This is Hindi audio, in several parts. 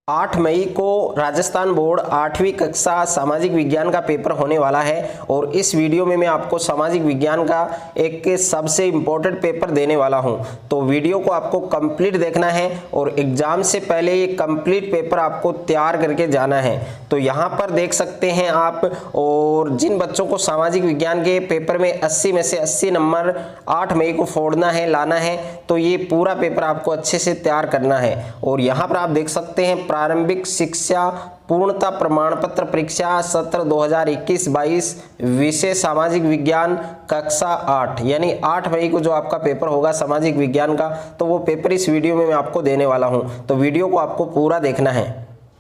8 मई को राजस्थान बोर्ड 8वीं कक्षा सामाजिक विज्ञान का पेपर होने वाला है और इस वीडियो में मैं आपको सामाजिक विज्ञान का एक सबसे इम्पोर्टेंट पेपर देने वाला हूं। तो वीडियो को आपको कंप्लीट देखना है और एग्जाम से पहले ये कंप्लीट पेपर आपको तैयार करके जाना है। तो यहाँ पर देख सकते हैं आप, और जिन बच्चों को सामाजिक विज्ञान के पेपर में 80 में से 80 नंबर 8 मई को फोड़ना है, लाना है, तो ये पूरा पेपर आपको अच्छे से तैयार करना है। और यहाँ पर आप देख सकते हैं प्रारंभिक शिक्षा पूर्णता प्रमाण पत्र परीक्षा सत्र 2021-22 विषय सामाजिक विज्ञान कक्षा 8 यानी 8 मई को जो आपका पेपर होगा सामाजिक विज्ञान का, तो वो पेपर इस वीडियो में मैं आपको देने वाला हूं। तो वीडियो को आपको पूरा देखना है।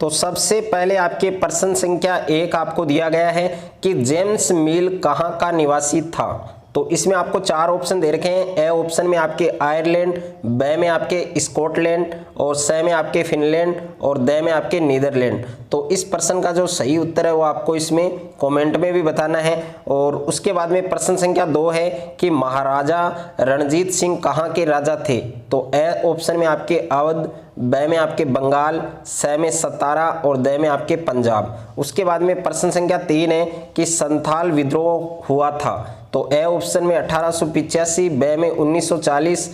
तो सबसे पहले आपके प्रश्न संख्या 1 आपको दिया गया है कि जेम्स मिल कहां का निवासी था। तो इसमें आपको 4 ऑप्शन दे रखे हैं। ए ऑप्शन में आपके आयरलैंड, बी में आपके स्कॉटलैंड और सी में आपके फिनलैंड और डी में आपके नीदरलैंड। तो इस प्रश्न का जो सही उत्तर है वो आपको इसमें कमेंट में भी बताना है। और उसके बाद में प्रश्न संख्या 2 है कि महाराजा रणजीत सिंह कहाँ के राजा थे। तो ए ऑप्शन में आपके अवध, बी में आपके बंगाल, सी में सतारा और डी में आपके पंजाब। उसके बाद में प्रश्न संख्या 3 है कि संथाल विद्रोह हुआ था। तो ए ऑप्शन में 1885, बी में 1940,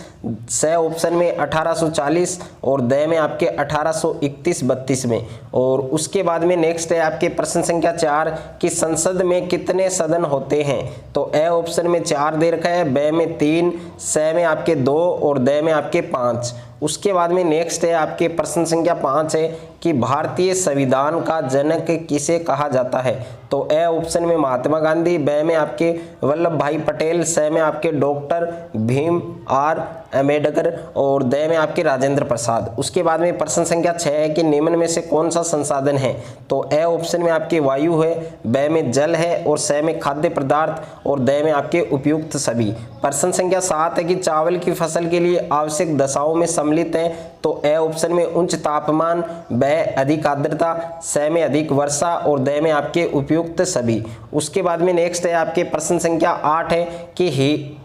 सी ऑप्शन में 1840 और डी में आपके 1831-32 में। और उसके बाद में नेक्स्ट है आपके प्रश्न संख्या 4 कि संसद में कितने सदन होते हैं। तो ए ऑप्शन में 4 दे रखा है, बी में 3, सी में आपके 2 और डी में आपके 5। उसके बाद में नेक्स्ट है आपके प्रश्न संख्या 5 है कि भारतीय संविधान का जनक किसे कहा जाता है। तो ए ऑप्शन में महात्मा गांधी, बी में आपके वल्लभ भाई पटेल, सी में आपके डॉक्टर भीम आर अम्बेडकर और डी में आपके राजेंद्र प्रसाद। उसके बाद में प्रश्न संख्या 6 है कि निम्न में से कौन सा संसाधन है। तो ए ऑप्शन में आपके वायु है, बी में जल है और सी में खाद्य पदार्थ और डी में आपके उपयुक्त सभी। प्रश्न संख्या 7 है कि चावल की फसल के लिए आवश्यक दशाओं में सम्मिलित है। तो ए ऑप्शन में उच्च तापमान, बी अधिक आर्द्रता, सी में अधिक वर्षा और डी में आपके उपयुक्त सभी। उसके बाद में नेक्स्ट है आपके प्रश्न संख्या 8 है कि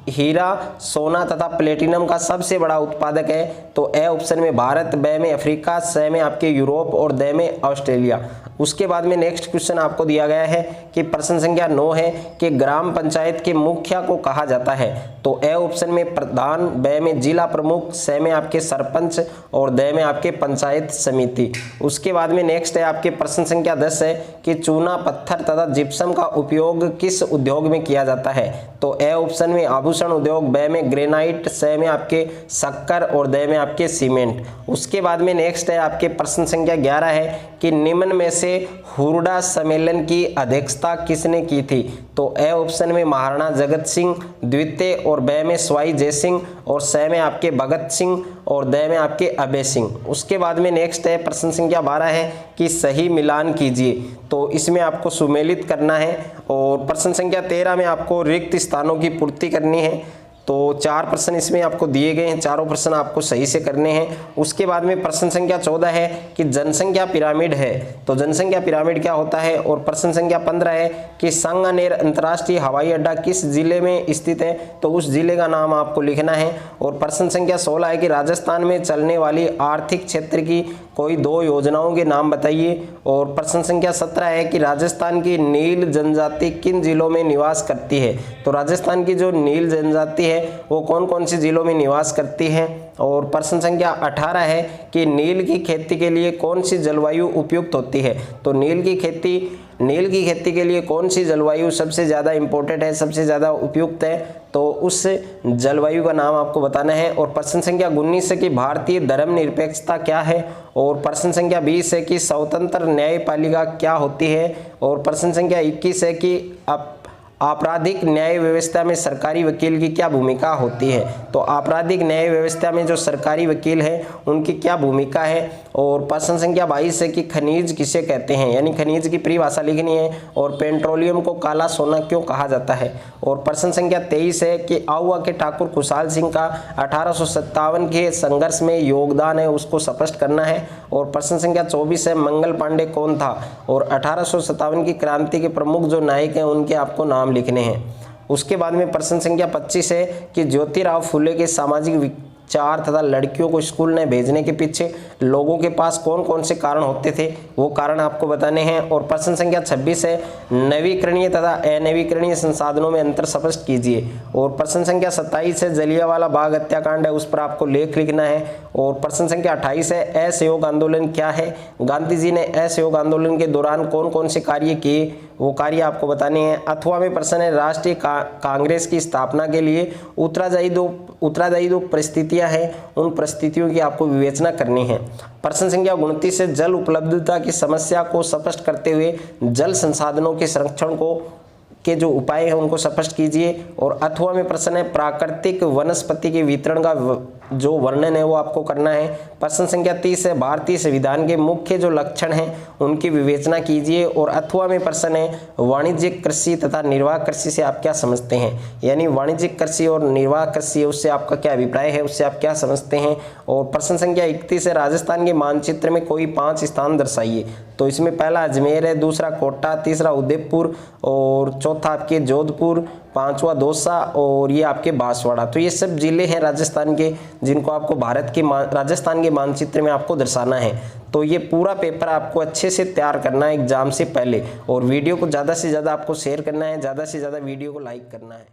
हीरा, सोना तथा प्लेटिनम का सबसे बड़ा उत्पादक है। तो ए ऑप्शन में भारत, बी में अफ्रीका, सी में आपके यूरोप और डी में ऑस्ट्रेलिया। उसके बाद में नेक्स्ट क्वेश्चन आपको दिया गया है कि प्रश्न संख्या 9 है कि ग्राम पंचायत के मुखिया को कहा जाता है। तो ए ऑप्शन में प्रधान, बी में जिला प्रमुख, सी में आपके सरपंच और डी में आपके पंचायत समिति। उसके बाद में नेक्स्ट है आपके प्रश्न संख्या 10 है कि चूना पत्थर तथा जिप्सम का उपयोग किस उद्योग में किया जाता है। तो ए ऑप्शन में आभूषण उद्योग, बी में ग्रेनाइट, सी में आपके शक्कर और डी में आपके सीमेंट। उसके बाद में नेक्स्ट है आपके प्रश्न संख्या 11 है कि निम्न में से हुरडा सम्मेलन की अध्यक्षता किसने की थी। तो ए ऑप्शन में महाराणा जगत सिंह द्वितीय और बी में सवाई जय सिंह और सी में आपके भगत सिंह और डी में आपके अभय सिंह। उसके बाद में नेक्स्ट है प्रश्न संख्या 12 है कि सही मिलान कीजिए। तो इसमें आपको सुमेलित करना है। और प्रश्न संख्या 13 में आपको रिक्त स्थानों की पूर्ति करनी है। तो 4 प्रश्न इसमें आपको दिए गए हैं, चारों प्रश्न आपको सही से करने हैं। उसके बाद में प्रश्न संख्या 14 है कि जनसंख्या पिरामिड है। तो जनसंख्या पिरामिड क्या होता है। और प्रश्न संख्या 15 है कि सांगानेर अंतर्राष्ट्रीय हवाई अड्डा किस जिले में स्थित है। तो उस जिले का नाम आपको लिखना है। और प्रश्न संख्या 16 है कि राजस्थान में चलने वाली आर्थिक क्षेत्र की कोई 2 योजनाओं के नाम बताइए। और प्रश्न संख्या 17 है कि राजस्थान की नील जनजाति किन जिलों में निवास करती है। तो राजस्थान की जो नील जनजाति है वो कौन कौन से जिलों में निवास करती है। और प्रश्न संख्या 18 है कि नील की खेती के लिए कौन सी जलवायु उपयुक्त होती है। तो नील की खेती के लिए कौन सी जलवायु सबसे ज़्यादा इम्पोर्टेंट है, सबसे ज़्यादा उपयुक्त है। तो उस जलवायु का नाम आपको बताना है। और प्रश्न संख्या 19 है कि भारतीय धर्मनिरपेक्षता क्या है। और प्रश्न संख्या 20 है कि स्वतंत्र न्यायपालिका क्या होती है। और प्रश्न संख्या 21 है कि आपराधिक न्याय व्यवस्था में सरकारी वकील की क्या भूमिका होती है। तो आपराधिक न्याय व्यवस्था में जो सरकारी वकील हैं उनकी क्या भूमिका है। और प्रश्न संख्या 22 है कि खनिज किसे कहते हैं, यानी खनिज की परिभाषा लिखनी है। और पेट्रोलियम को काला सोना क्यों कहा जाता है। और प्रश्न संख्या 23 है कि आहुआ के ठाकुर खुशहाल सिंह का 1857 के संघर्ष में योगदान है, उसको स्पष्ट करना है। और प्रश्न संख्या 24 है मंगल पांडे कौन था। और 1857 की क्रांति के प्रमुख जो नायक हैं उनके आपको नाम लिखने हैं। उसके बाद में प्रश्न संख्या 25 है कि ज्योतिराव फुले के सामाजिक 4 तथा लड़कियों को स्कूल न भेजने के पीछे लोगों के पास कौन कौन से कारण होते थे, वो कारण आपको बताने हैं। और प्रश्न संख्या 26 है, नवीकरणीय तथा अनवीकरणीय संसाधनों में अंतर स्पष्ट कीजिए। और प्रश्न संख्या 27 है, जलियांवाला बाग हत्याकांड है, उस पर आपको लेख लिखना है। और प्रश्न संख्या 28 है, असहयोग आंदोलन क्या है, गांधी जी ने असहयोग आंदोलन के दौरान कौन कौन से कार्य किए, वो कार्य आपको बताने हैं। अथवा में प्रश्न है, राष्ट्रीय कांग्रेस की स्थापना के लिए उत्तरदायी दो परिस्थितियां हैं, उन परिस्थितियों की आपको विवेचना करनी है। प्रश्न संख्या 29 है, जल उपलब्धता की समस्या को स्पष्ट करते हुए जल संसाधनों के संरक्षण के जो उपाय हैं उनको स्पष्ट कीजिए। और अथवा में प्रश्न है, प्राकृतिक वनस्पति के वितरण का जो वर्णन है वो आपको करना है। प्रश्न संख्या 30 है, भारतीय संविधान के मुख्य जो लक्षण हैं उनकी विवेचना कीजिए। और अथवा में प्रश्न है, वाणिज्यिक कृषि तथा निर्वाह कृषि से आप क्या समझते हैं, यानी वाणिज्यिक कृषि और निर्वाह कृषि उससे आपका क्या अभिप्राय है, उससे आप क्या समझते हैं। और प्रश्न संख्या 31 है, राजस्थान के मानचित्र में कोई 5 स्थान दर्शाइए। तो इसमें पहला अजमेर है, दूसरा कोटा, तीसरा उदयपुर और चौथा आपके जोधपुर, पांचवा दौसा और ये आपके बांसवाड़ा। तो ये सब जिले हैं राजस्थान के जिनको आपको राजस्थान के मानचित्र में आपको दर्शाना है। तो ये पूरा पेपर आपको अच्छे से तैयार करना है एग्जाम से पहले। और वीडियो को ज़्यादा से ज़्यादा आपको शेयर करना है, ज़्यादा से ज़्यादा वीडियो को लाइक करना है।